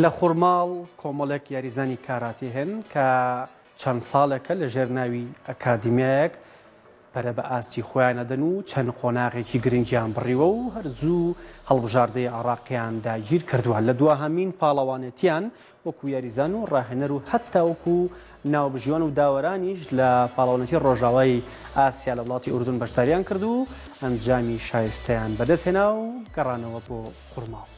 لە خوڕماڵ کۆمەڵێک یاریزانی کاراتی هەن کە چەند ساڵێکە لە ژێرناوی ئەکادیمیایەک پەرە بە ئاستی خۆیان ئەدەن و چەند قۆناغێکی گرنگیان بڕیوە و هەرزوو هەڵبژاردەی عێراقیان داگیر کردووە لە دواهەمین پاڵەوانێتیان وەکو یاریزان و ڕاهێنەر و هەتا وەکو ناوبژیوان و داوەرانیش لە پاڵەوانێتی ڕۆژاوای ئاسیا لە وڵاتی ئوردون بەشداریان کرد و ئەنجامی شایستەیان بەدەستهێنا و گەڕانەوە بۆ خوڕماڵ.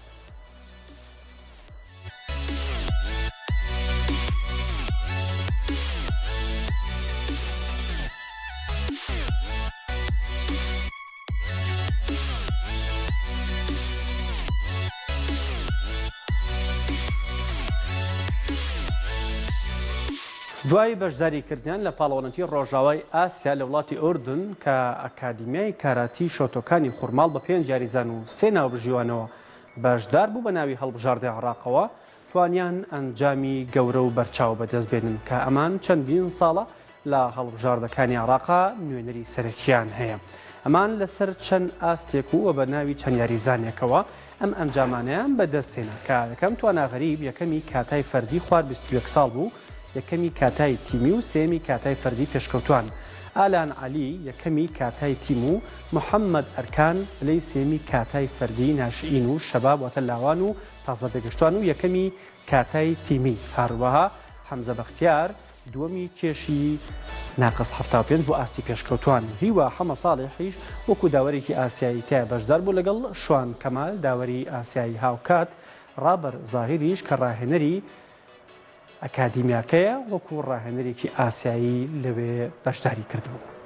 دوای بەشداریکردیان لە پاڵەوانەتی ڕۆژاوای ئاسیا لە وڵاتی ئوردون کە ئەکادیمیای کاراتی شۆتۆکانی خوڕماڵ بە 5 یاریزان و 3 ناوبژیوانەوە بەشدار بوو بە ناوی هەڵبژاردەی عێراقەوە توانیان ئەنجامی گەورە و بەرچاو بەدەست بێنن کە ئەمان چەندین ساڵە لە هەڵبژاردەکانی عێراقا نوێنەری سەرەکیان هەیە. ئەمان لەسەر چەند ئاستێک و بە ناوی چەند یاریزانێکەوە ئەم ئەنجامانیان بەدەستێنە کە یەکەم تواناغەریب یەکەمی کاتای فەردی خوار 21 ساڵ بوو، یەکەمی کاتای تیمی و سێمی کاتای فەردی پێشکەوتوان. ئالان عەلی یەکەمی کاتای تیم و محەممەد ئەرکان لەی سێمی کاتای فەردی ناشئین و شەباب واتە لاوان و تازە دەگەشتوان و یەکەمی کاتای تیمی. هەروەها حەمزە بەختیار دووەمی کێشی ناقص 75 بۆ ئاستی پێشکەوتوان. هیوا حەمە ساڵحیش وەکو داوەرێکی ئاسیایی تایە بەشدار بوو لەگەڵ شوان کەمال داوەری ئاسیایی هاوکات. ڕابەر زاهیریش کە ڕاهێنەری ئەکادیمیاکەیە وەکو ڕاهێنەرێکی ئاسیایی لەوێ بەشداری کردبوو.